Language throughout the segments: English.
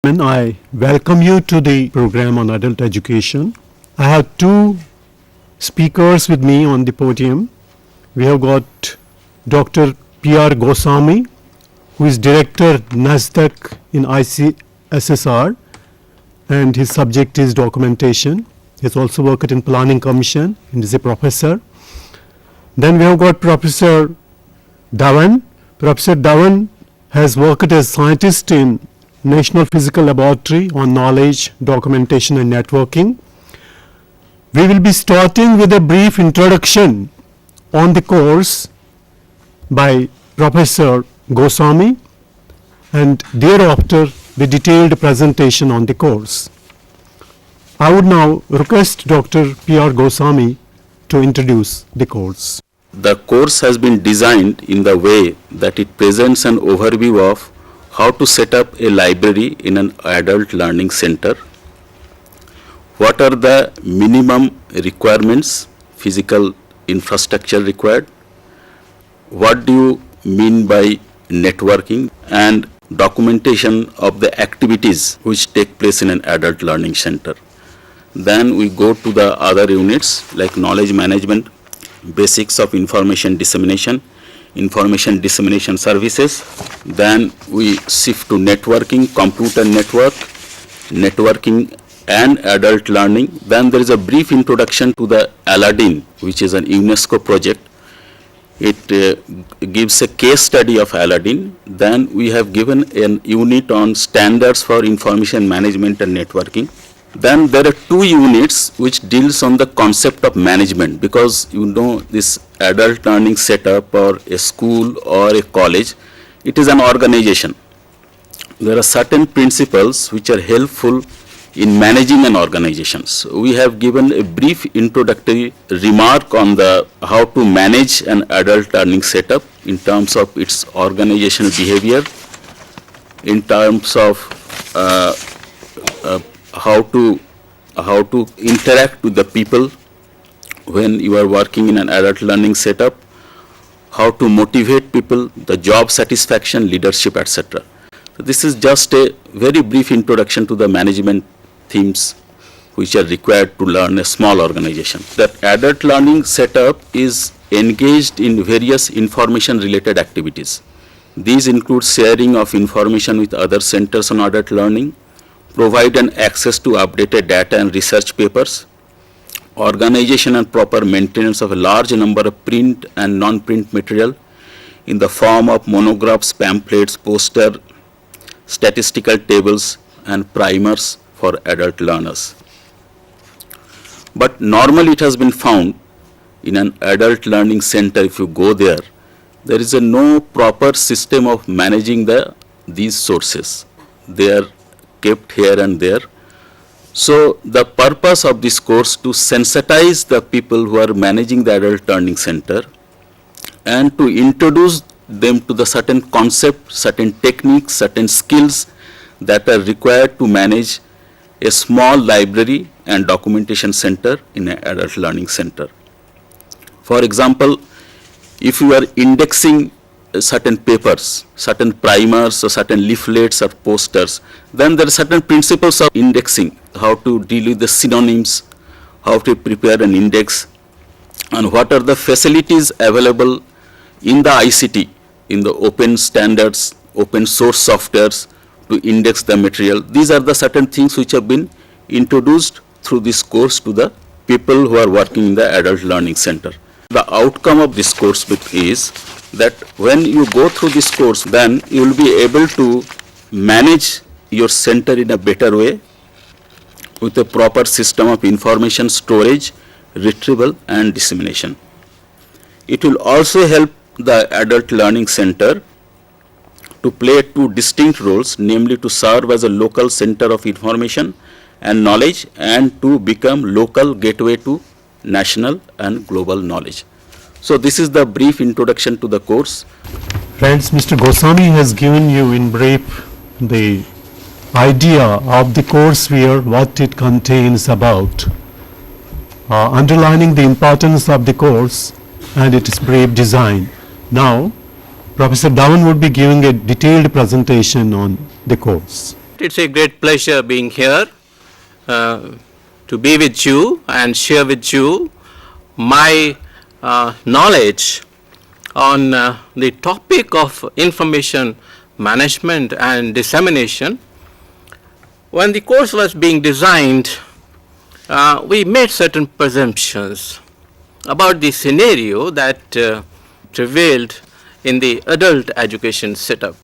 I welcome you to the program on adult education. I have two speakers with me on the podium. We have got Dr. P.R. Goswami, who is Director NASDAQ in ICSSR, and his subject is documentation. He has also worked in Planning Commission and is a professor. Then we have got Professor Dhawan. Professor Dhawan has worked as scientist in National Physical Laboratory on knowledge, documentation and networking. We will be starting with a brief introduction on the course by Professor Goswami and thereafter the detailed presentation on the course. I would now request Dr. P.R. Goswami to introduce the course. The course has been designed in the way that it presents an overview of how to set up a library in an adult learning center, what are the minimum requirements, physical infrastructure required, what do you mean by networking, and documentation of the activities which take place in an adult learning center. Then we go to the other units like knowledge management, basics of information dissemination services. Then we shift to networking, computer networking and adult learning. Then there is a brief introduction to the Aladdin, which is an UNESCO project. It gives a case study of Aladdin. Then we have given a unit on standards for information management and networking. Then there are two units which deals on the concept of management, because you know this adult learning setup or a school or a college, it is an organization. There are certain principles which are helpful in managing an organization. So we have given a brief introductory remark on the how to manage an adult learning setup in terms of its organizational behavior, in terms of how to interact with the people when you are working in an adult learning setup, how to motivate people, the job satisfaction, leadership, etc. So this is just a very brief introduction to the management themes which are required to learn a small organization. The adult learning setup is engaged in various information related activities. These include sharing of information with other centers on adult learning, provide an access to updated data and research papers, organization and proper maintenance of a large number of print and non-print material in the form of monographs, pamphlets, poster, statistical tables and primers for adult learners. But normally it has been found in an adult learning center, if you go there is no proper system of managing these sources. They are kept here and there. So the purpose of this course to sensitize the people who are managing the adult learning center and to introduce them to the certain concepts, certain techniques, certain skills that are required to manage a small library and documentation center in an adult learning center. For example, if you are indexing certain papers, certain primers or certain leaflets or posters, then there are certain principles of indexing, how to deal with the synonyms, how to prepare an index, and what are the facilities available in the ICT, in the open standards, open source softwares to index the material. These are the certain things which have been introduced through this course to the people who are working in the adult learning center. The outcome of this course is that when you go through this course, then you will be able to manage your center in a better way with a proper system of information storage, retrieval and dissemination. It will also help the adult learning center to play two distinct roles, namely to serve as a local center of information and knowledge and to become local gateway to national and global knowledge. So this is the brief introduction to the course. Friends, Mr. Goswami has given you in brief the idea of the courseware, what it contains about, underlining the importance of the course and its brief design. Now, Professor Dhawan would be giving a detailed presentation on the course. It's a great pleasure being here to be with you and share with you my knowledge on the topic of information management and dissemination. When the course was being designed, we made certain presumptions about the scenario that prevailed in the adult education setup.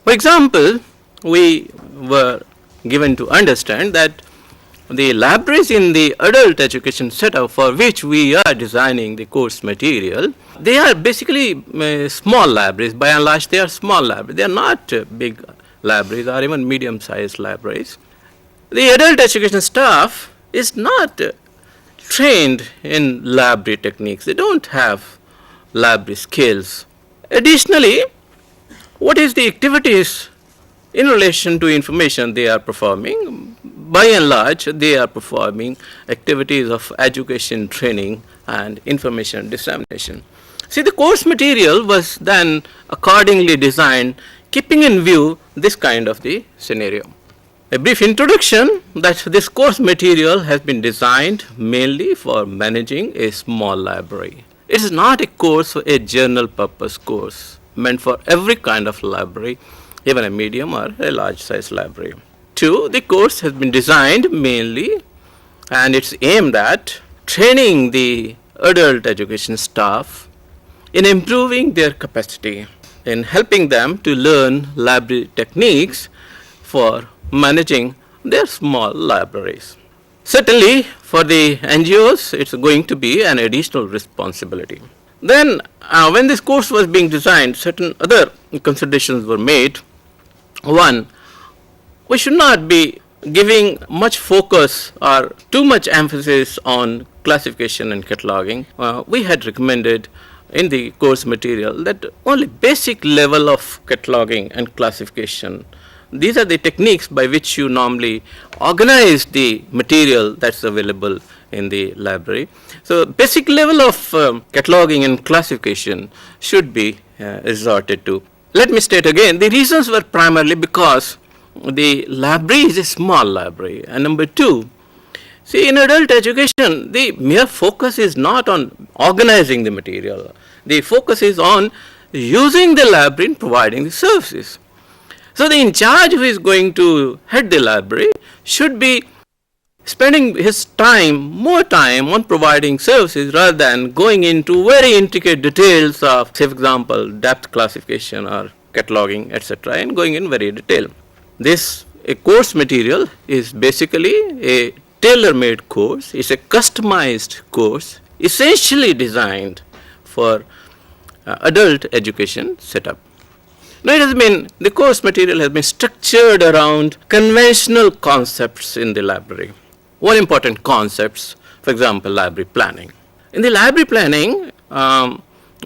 For example, we were given to understand that the libraries in the adult education setup for which we are designing the course material, they are basically small libraries. By and large, they are small libraries. They are not big libraries or even medium-sized libraries. The adult education staff is not trained in library techniques. They don't have library skills. Additionally, what is the activities in relation to information they are performing? By and large, they are performing activities of education, training, and information dissemination. See, the course material was then accordingly designed, keeping in view this kind of the scenario. A brief introduction that this course material has been designed mainly for managing a small library. It is not a course, a general purpose course meant for every kind of library, even a medium or a large size library. 2, the course has been designed mainly and it's aimed at training the adult education staff in improving their capacity, in helping them to learn library techniques for managing their small libraries. Certainly, for the NGOs, it's going to be an additional responsibility. Then, when this course was being designed, certain other considerations were made. One, we should not be giving much focus or too much emphasis on classification and cataloging. We had recommended in the course material that only basic level of cataloging and classification. These are the techniques by which you normally organize the material that's available in the library. So basic level of cataloging and classification should be resorted to. Let me state again, the reasons were primarily because the library is a small library. And number 2, see, in adult education, the mere focus is not on organizing the material. The focus is on using the library in providing the services. So the in charge who is going to head the library should be spending his more time on providing services rather than going into very intricate details of, say for example, depth classification or cataloging, etc., and going in very detail. This course material is basically a tailor-made course. It's a customized course, essentially designed for adult education setup. Now, the course material has been structured around conventional concepts in the library. One important concepts, for example, library planning. In the library planning,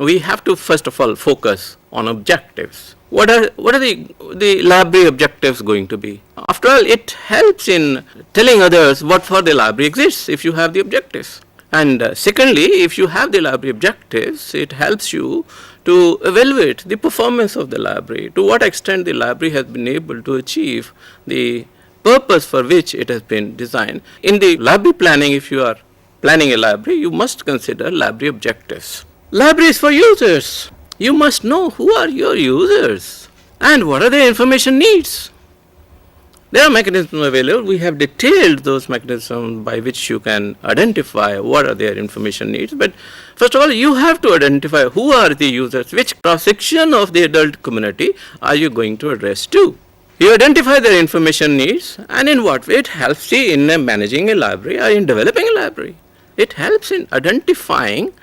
we have to first of all focus on objectives. What are the library objectives going to be? After all, it helps in telling others what for the library exists if you have the objectives. And secondly, if you have the library objectives, it helps you to evaluate the performance of the library, to what extent the library has been able to achieve the purpose for which it has been designed. In the library planning, if you are planning a library, you must consider library objectives. Libraries for users. You must know who are your users and what are their information needs. There are mechanisms available. We have detailed those mechanisms by which you can identify what are their information needs. But first of all, you have to identify who are the users, which cross-section of the adult community are you going to address to. You identify their information needs, and in what way it helps you in managing a library or in developing a library. It helps in identifying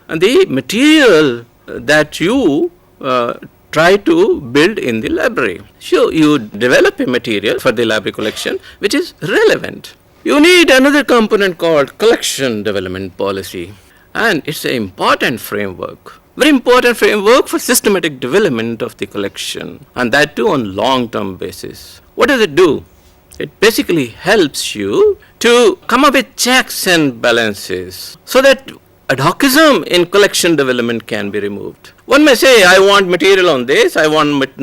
the material that you try to build in the library. So you develop a material for the library collection which is relevant. You need another component called collection development policy, and it's an important framework. Very important framework for systematic development of the collection, and that too on long-term basis. What does it do? It basically helps you to come up with checks and balances so that ad hocism in collection development can be removed. One may say, I want material on this, I want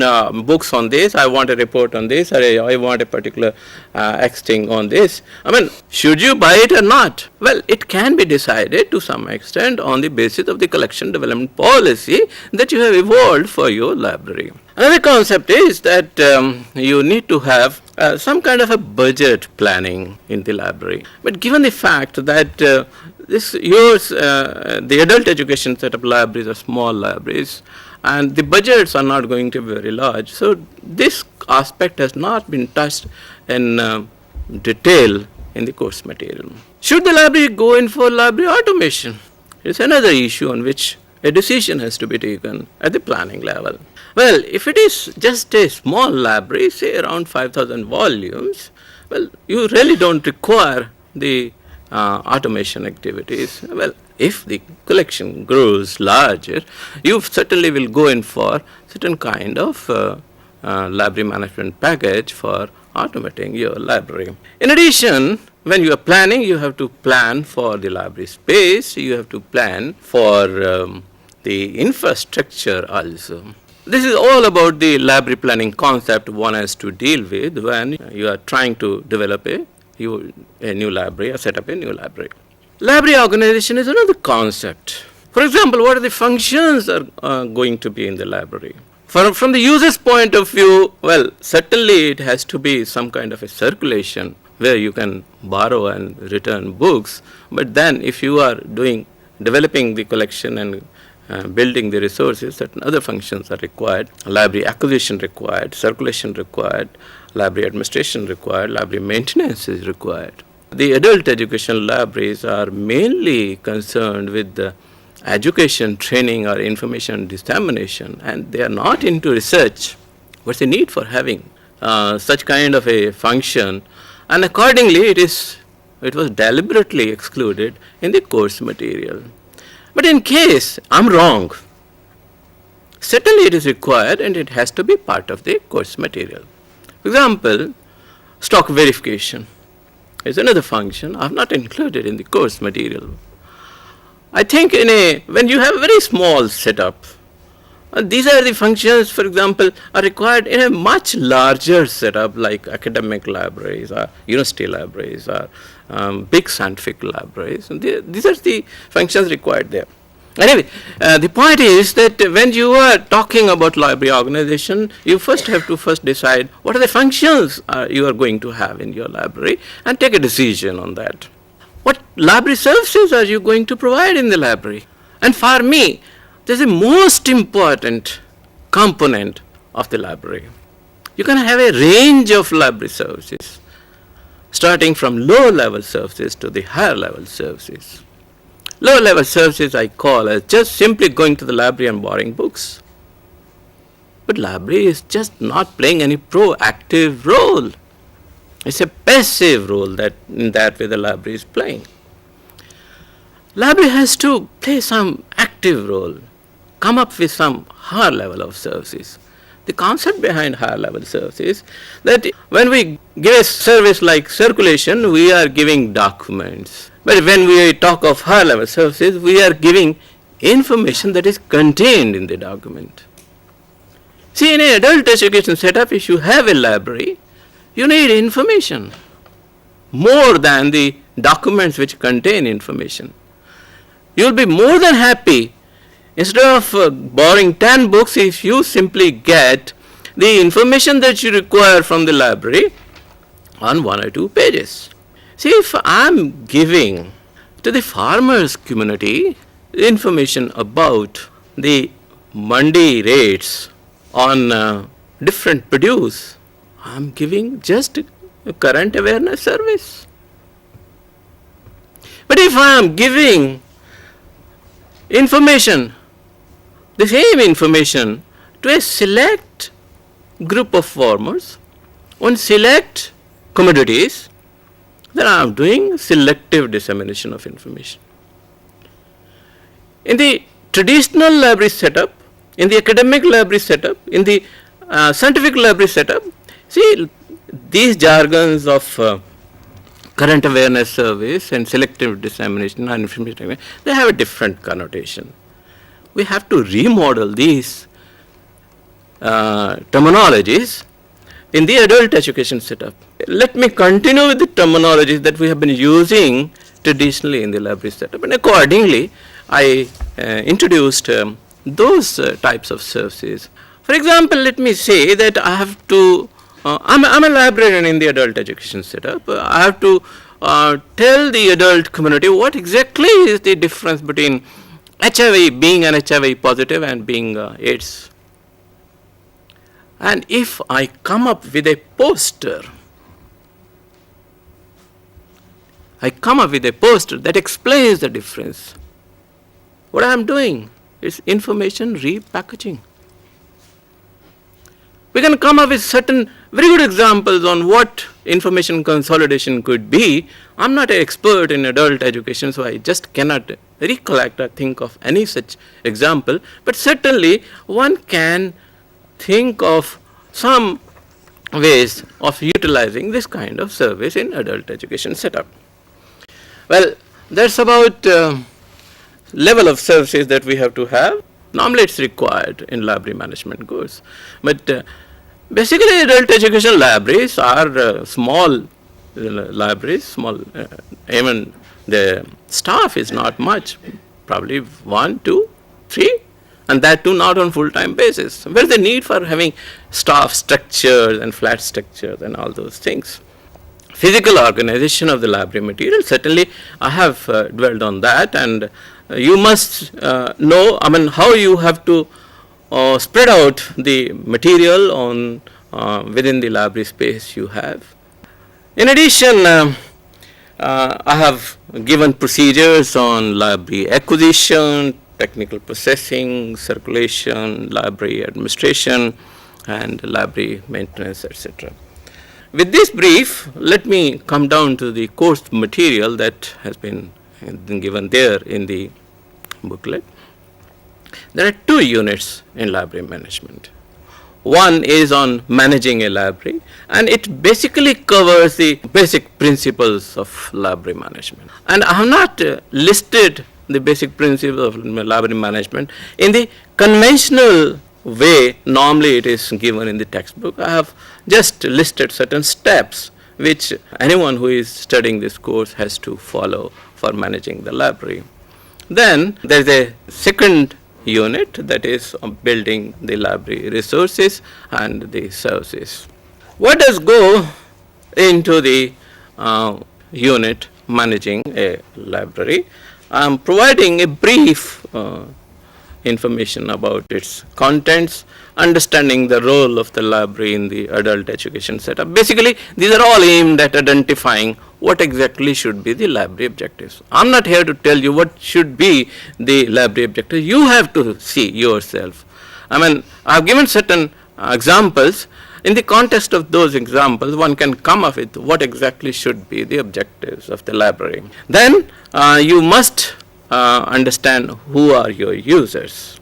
books on this, I want a report on this, or I want a particular thing on this. I mean, should you buy it or not? Well, it can be decided to some extent on the basis of the collection development policy that you have evolved for your library. Another concept is that you need to have some kind of a budget planning in the library. But given the fact that the adult education setup libraries are small libraries and the budgets are not going to be very large, so this aspect has not been touched in detail in the course material. Should the library go in for library automation? It's another issue on which a decision has to be taken at the planning level. Well, if it is just a small library, say around 5,000 volumes, well, you really don't require the automation activities. Well, if the collection grows larger, you certainly will go in for certain kind of library management package for automating your library. In addition, when you are planning, you have to plan for the library space, you have to plan for the infrastructure also. This is all about the library planning concept one has to deal with when you are trying to develop a new library or set up a new library. Library organization is another concept. For example, what are the functions are going to be in the library? From the user's point of view, well, certainly it has to be some kind of a circulation where you can borrow and return books. But then if you are developing the collection and building the resources, certain other functions are required. Library acquisition required, circulation required, library administration required, library maintenance is required. The adult education libraries are mainly concerned with the education, training, or information dissemination, and they are not into research. What's the need for having such kind of a function? And accordingly, it was deliberately excluded in the course material. But in case I'm wrong, certainly it is required and it has to be part of the course material. For example, stock verification is another function I have not included in the course material. I think when you have a very small setup, these are the functions, for example, are required in a much larger setup like academic libraries or university libraries or big scientific libraries. And these are the functions required there. Anyway, the point is that when you are talking about library organization, you first have to decide what are the functions you are going to have in your library and take a decision on that. What library services are you going to provide in the library? And for me, this is the most important component of the library. You can have a range of library services, starting from low level services to the higher level services. Low level services I call as just simply going to the library and borrowing books. But library is just not playing any proactive role. It's a passive role that in that way the library is playing. Library has to play some active role, come up with some higher level of services. The concept behind higher level services that when we give a service like circulation, we are giving documents. But when we talk of higher level services, we are giving information that is contained in the document. See, in an adult education setup, if you have a library, you need information more than the documents which contain information. You will be more than happy instead of borrowing 10 books if you simply get the information that you require from the library on 1 or 2 pages. See, if I am giving to the farmers community information about the mandi rates on different produce, I am giving just a current awareness service. But if I am giving information, the same information to a select group of farmers on select commodities, then I am doing selective dissemination of information. In the traditional library setup, in the academic library setup, in the scientific library setup, see, these jargons of current awareness service and selective dissemination and information technology, they have a different connotation. We have to remodel these terminologies in the adult education setup. Let me continue with the terminologies that we have been using traditionally in the library setup, and accordingly I introduced those types of services. For example, let me say that I have to, I'm a librarian in the adult education setup. I have to tell the adult community what exactly is the difference between HIV, being an HIV positive and being AIDS. And if I come up with a poster, that explains the difference, what I am doing is information repackaging. We can come up with certain very good examples on what information consolidation could be. I'm not an expert in adult education, so I just cannot recollect or think of any such example, but certainly one can think of some ways of utilizing this kind of service in adult education setup. Well, that's about level of services that we have to have. Normally it's required in library management course, but basically adult education libraries are small libraries, even the staff is not much, probably 1, 2, 3, and that too not on full-time basis. Where is the need for having staff structures and flat structures and all those things? Physical organization of the library material, certainly I have dwelled on that, and you must know, how you have to spread out the material on within the library space you have. In addition, I have given procedures on library acquisition, technical processing, circulation, library administration, and library maintenance, etc. With this brief, let me come down to the course material that has been given there in the booklet. There are 2 units in library management. One is on managing a library, and it basically covers the basic principles of library management. And I have not listed the basic principles of library management in the conventional way normally it is given in the textbook. I have just listed certain steps which anyone who is studying this course has to follow for managing the library. Then there is a second unit that is building the library resources and the services. What does go into the unit managing a library? I am providing a brief information about its contents, understanding the role of the library in the adult education setup. Basically, these are all aimed at identifying what exactly should be the library objectives. I am not here to tell you what should be the library objectives. You have to see yourself. I have given certain examples. In the context of those examples, one can come up with what exactly should be the objectives of the library. Then you must understand who are your users,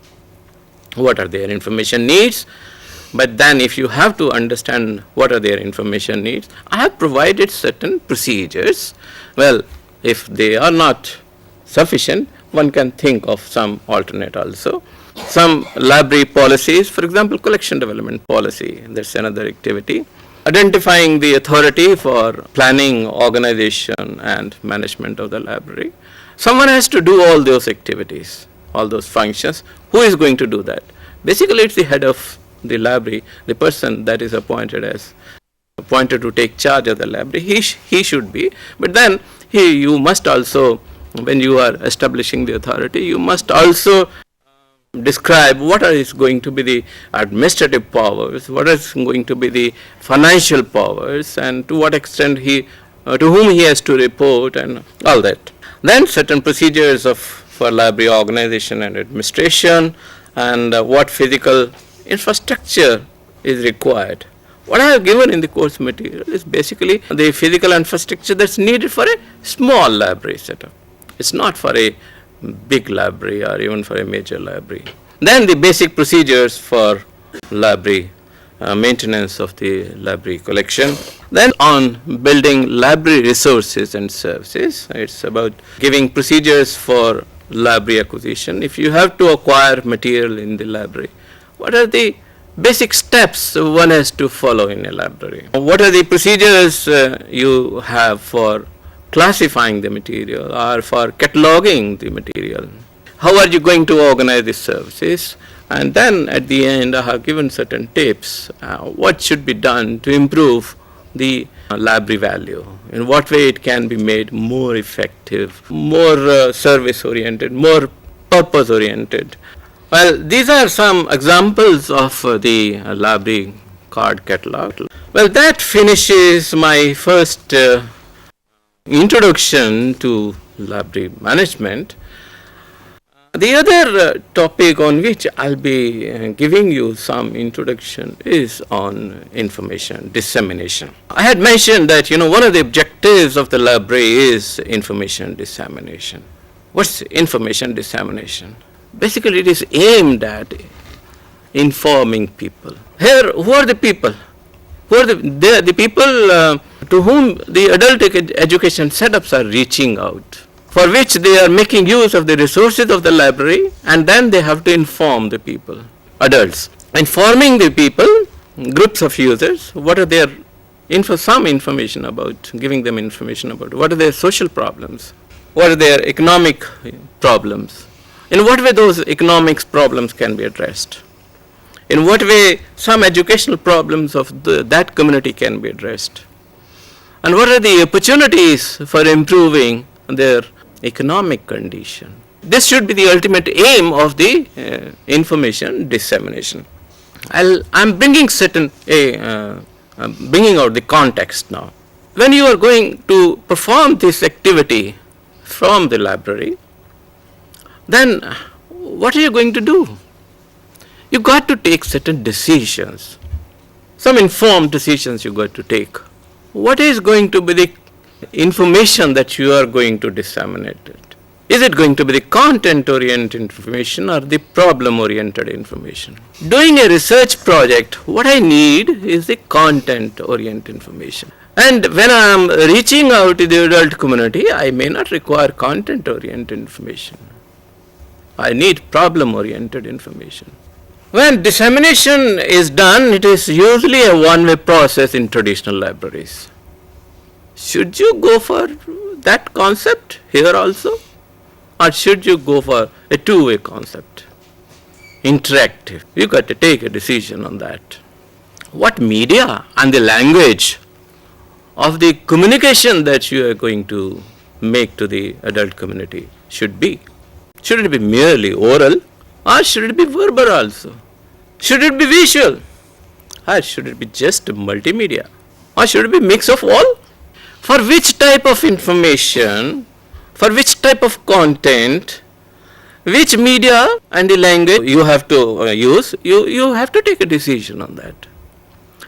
what are their information needs. But then if you have to understand what are their information needs, I have provided certain procedures. Well, if they are not sufficient, one can think of some alternate also. Some library policies, for example, collection development policy, that's another activity. Identifying the authority for planning, organization, and management of the library. Someone has to do all those activities, all those functions. Who is going to do that? Basically, it's the head of the library, the person that is appointed to take charge of the library. He should be, but then you must also, when you are establishing the authority, you must also describe what is going to be the administrative powers, what is going to be the financial powers, and to what extent to whom he has to report, and all that. Then certain procedures for library organization and administration, and what physical infrastructure is required. What I have given in the course material is basically the physical infrastructure that's needed for a small library setup. It's not for a big library or even for a major library. Then the basic procedures for library maintenance of the library collection. Then on building library resources and services, it's about giving procedures for library acquisition. If you have to acquire material in the library, what are the basic steps one has to follow in a library? What are the procedures you have for classifying the material or for cataloging the material? How are you going to organize the services? And then at the end, I have given certain tips. What should be done to improve the library value? In what way it can be made more effective, more service-oriented, more purpose-oriented? Well, these are some examples of the library card catalog. Well, that finishes my first introduction to library management. The other topic on which I'll be giving you some introduction is on information dissemination. I had mentioned that, one of the objectives of the library is information dissemination. What's information dissemination? Basically, it is aimed at informing people. Here, who are the people? Who are the people to whom the adult education setups are reaching out, for which they are making use of the resources of the library, and then they have to inform the people, adults. Informing the people, groups of users, what are their some information about, giving them information about what are their social problems, what are their economic problems, in what way those economic problems can be addressed, in what way some educational problems of that community can be addressed, and what are the opportunities for improving their economic condition. This should be the ultimate aim of the information dissemination. I'm bringing bringing out the context now. When you are going to perform this activity from the library, then what are you going to do? You got to take certain decisions, some informed decisions you got to take. What is going to be the information that you are going to disseminate? Is it going to be the content-oriented information or the problem-oriented information? Doing a research project, what I need is the content-oriented information. And when I am reaching out to the adult community, I may not require content-oriented information. I need problem-oriented information. When dissemination is done, it is usually a one-way process in traditional libraries. Should you go for that concept here also? Or should you go for a two-way concept? Interactive. You got to take a decision on that. What media and the language of the communication that you are going to make to the adult community should be? Should it be merely oral, or should it be verbal also? Should it be visual, or should it be just multimedia, or should it be mix of all? For which type of information, for which type of content, which media and the language you have to use, you have to take a decision on that.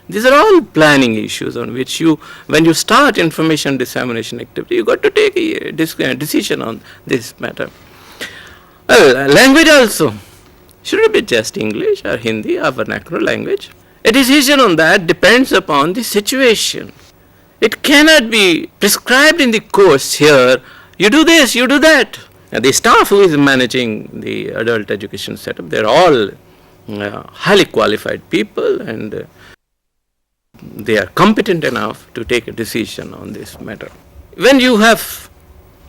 These are all planning issues on which when you start information dissemination activity, you got to take a decision on this matter. Language also. Should it be just English or Hindi or vernacular language? A decision on that depends upon the situation. It cannot be prescribed in the course here, you do this, you do that. The staff who is managing the adult education setup, they are all highly qualified people, and they are competent enough to take a decision on this matter. When you have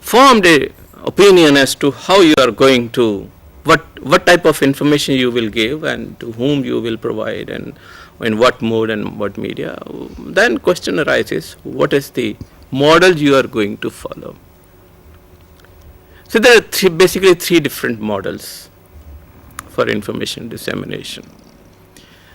formed an opinion as to how you are going to, what type of information you will give and to whom you will provide and in what mode and what media, then question arises, what is the model you are going to follow? So there are basically three different models for information dissemination.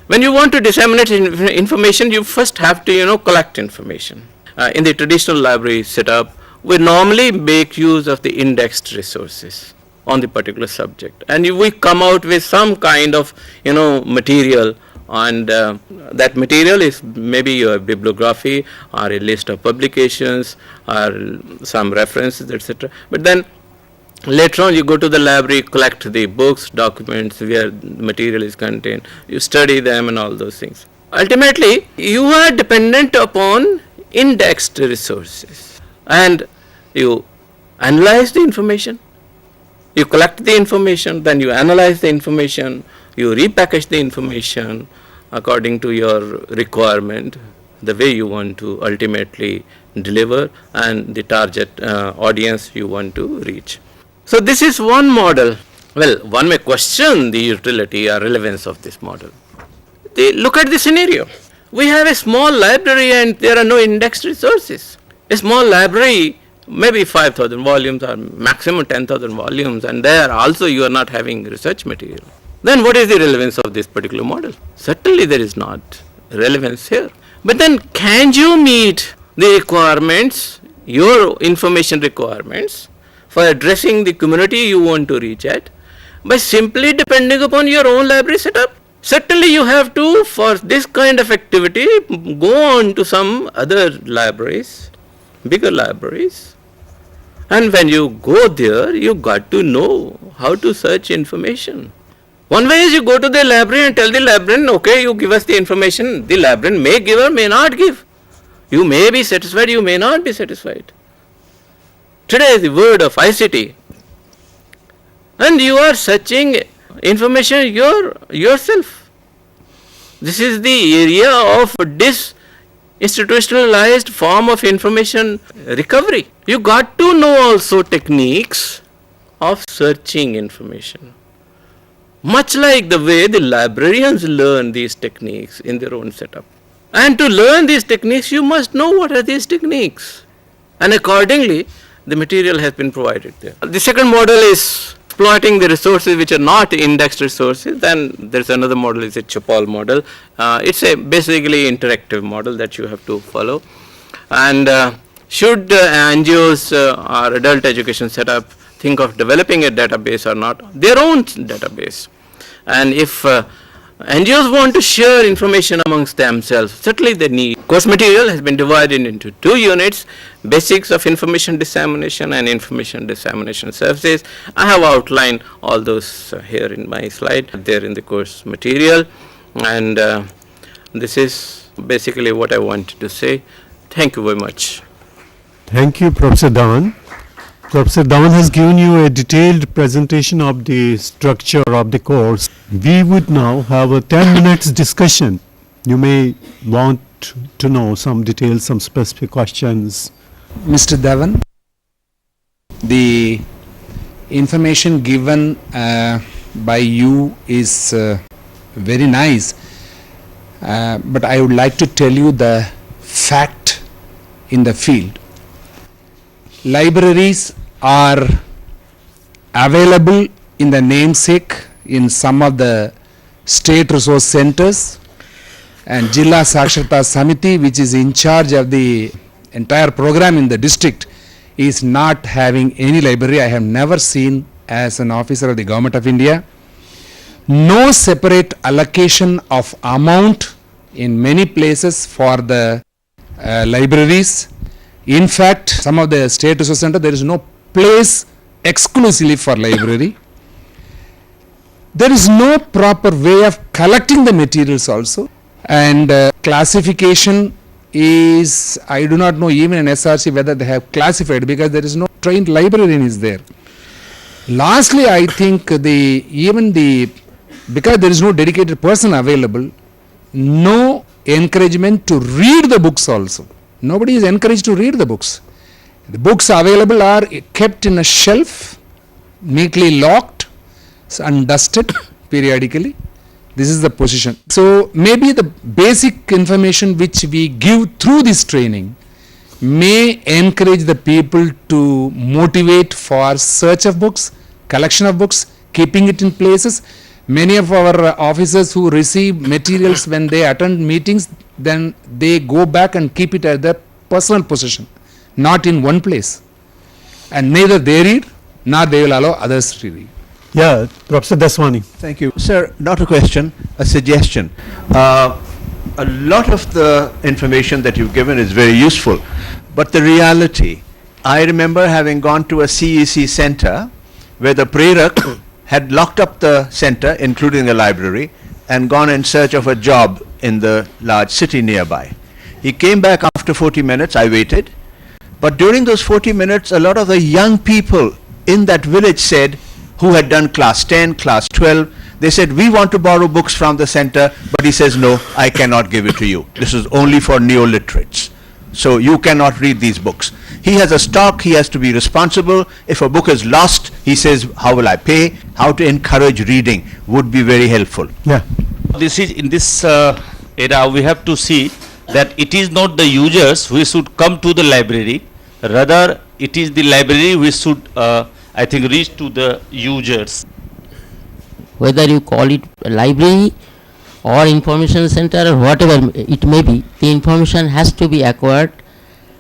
When you want to disseminate information, you first have to, collect information. In the traditional library setup, we normally make use of the indexed resources on the particular subject, and we come out with some kind of, material, and that material is maybe your bibliography or a list of publications or some references, etc. But then later on you go to the library, collect the books, documents where the material is contained, you study them and all those things. ultimately you are dependent upon indexed resources, and you analyze the information, you collect the information, then you analyze the information, you repackage the information according to your requirement, the way you want to ultimately deliver and the target audience you want to reach. So this is one model. Well, one may question the utility or relevance of this model. Look at the scenario. We have a small library and there are no indexed resources. A small library, maybe 5,000 volumes or maximum 10,000 volumes, and there also you are not having research material. Then what is the relevance of this particular model? Certainly there is not relevance here. But then can you meet the requirements, your information requirements, for addressing the community you want to reach at, by simply depending upon your own library setup? Certainly you have to, for this kind of activity, go on to some other libraries, bigger libraries. And when you go there, you got to know how to search information. One way is you go to the library and tell the librarian, okay, you give us the information. The librarian may give or may not give. You may be satisfied, you may not be satisfied. Today is the word of ICT. And you are searching information yourself. This is the area of disinstitutionalized form of information recovery. You got to know also techniques of searching information. Much like the way the librarians learn these techniques in their own setup. And to learn these techniques, you must know what are these techniques. And accordingly, the material has been provided there. The second model is exploiting the resources which are not indexed resources. Then there's another model, is a Chopal model. It's a basically interactive model that you have to follow. And should NGOs or adult education setup think of developing a database or not, their own database. And if NGOs want to share information amongst themselves, certainly they need. Course material has been divided into two units, basics of information dissemination and information dissemination services. I have outlined all those here in my slide, there in the course material. And this is basically what I wanted to say. Thank you very much. Thank you, Professor Dhawan. Professor Dhawan has given you a detailed presentation of the structure of the course. We would now have a 10 minutes discussion. You may want to know some details, some specific questions. Mr. Dhawan, the information given by you is very nice, but I would like to tell you the fact in the field. Libraries are available in the namesake in some of the state resource centers, and Jilla Saksharata Samiti, which is in charge of the entire program in the district, is not having any library. I have never seen as an officer of the Government of India. No separate allocation of amount in many places for the libraries. In fact, some of the state resource center, there is no place exclusively for library. There is no proper way of collecting the materials also, and classification is, I do not know even in SRC whether they have classified, because there is no trained librarian is there. Lastly, I think because there is no dedicated person available, no encouragement to read the books also. Nobody is encouraged to read the books. The books available are kept in a shelf, neatly locked and dusted periodically. This is the position. So maybe the basic information which we give through this training may encourage the people to motivate for search of books, collection of books, keeping it in places. Many of our officers who receive materials when they attend meetings, then they go back and keep it at their personal possession, not in one place. And neither they read, nor they will allow others to read. Yeah, Professor Daswani. Thank you. Sir, not a question, a suggestion. A lot of the information that you've given is very useful, but the reality, I remember having gone to a CEC center where the Prerak had locked up the center, including the library, and gone in search of a job in the large city nearby. He came back after 40 minutes, I waited. But during those 40 minutes, a lot of the young people in that village said, who had done class 10, class 12, they said, we want to borrow books from the center, but he says, no, I cannot give it to you. This is only for neo-literates. So you cannot read these books. He has a stock, he has to be responsible. If a book is lost, he says, how will I pay? How to encourage reading would be very helpful. Yeah. This is in this era we have to see that it is not the users who should come to the library, rather it is the library which should I think reach to the users. Whether you call it a library or information center or whatever it may be, the information has to be acquired,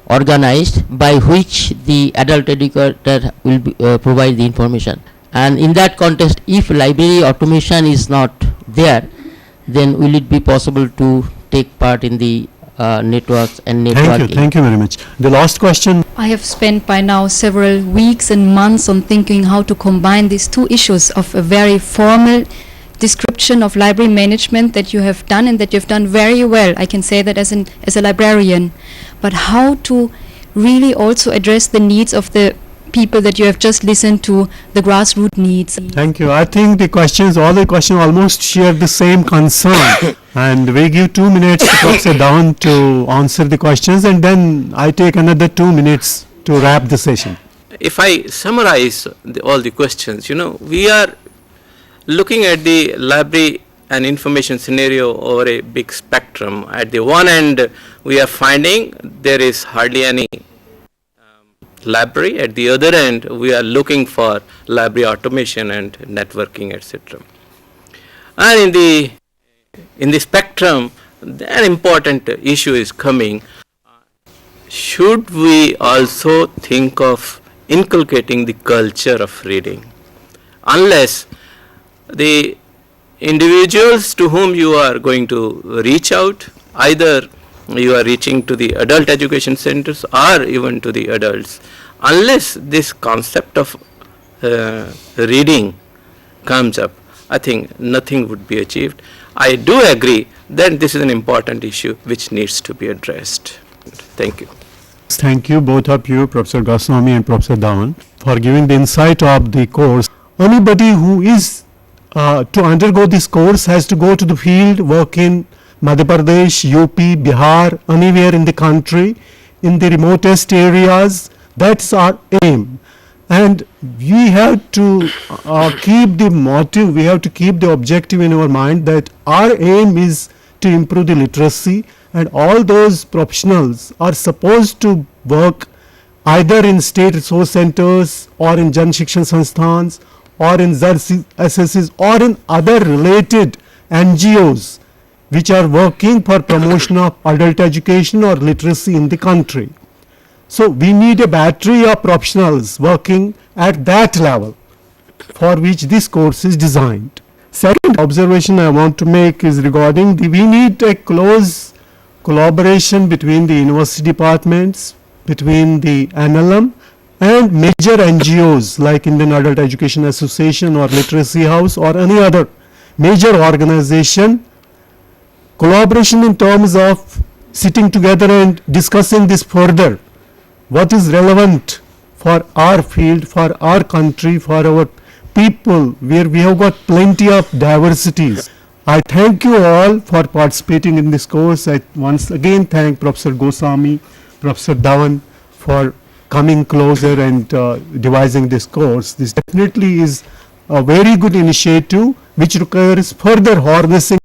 organized, by which the adult educator will be, provide the information. And in that context, if library automation is not there, then will it be possible to take part in the networks and networking? Thank you very much. The last question. I have spent by now several weeks and months on thinking how to combine these two issues of a very formal description of library management that you have done and that you've done very well. I can say that as a librarian. But how to really also address the needs of the people that you have just listened to, the grassroots needs. Thank you. I think all the questions almost share the same concern. And we give 2 minutes to Professor Dhawan to answer the questions, and then I take another 2 minutes to wrap the session. If I summarize all the questions, we are looking at the library and information scenario over a big spectrum. At the one end, we are finding there is hardly any library. At the other end, we are looking for library automation and networking, etc. And in the spectrum, an important issue is coming. Should we also think of inculcating the culture of reading? Unless the individuals to whom you are going to reach out, either you are reaching to the adult education centers or even to the adults, unless this concept of reading comes up, I think nothing would be achieved. I do agree that this is an important issue which needs to be addressed. Thank you. Thank you, both of you, Professor Goswami and Professor Dhawan, for giving the insight of the course. Anybody who is to undergo this course has to go to the field, work in Madhya Pradesh, UP, Bihar, anywhere in the country, in the remotest areas. That's our aim. And we have to keep the motive, we have to keep the objective in our mind that our aim is to improve the literacy, and all those professionals are supposed to work either in state resource centers or in Jan Shikshan Sansthans or in SSs or in other related NGOs which are working for promotion of adult education or literacy in the country. So we need a battery of professionals working at that level for which this course is designed. Second observation I want to make is regarding we need a close collaboration between the university departments, between the NLM and major NGOs like Indian Adult Education Association or Literacy House or any other major organization. Collaboration in terms of sitting together and discussing this further. What is relevant for our field, for our country, for our people, where we have got plenty of diversities. I thank you all for participating in this course. I once again thank Professor Goswami, Professor Dhawan for coming closer and devising this course. This definitely is a very good initiative which requires further harnessing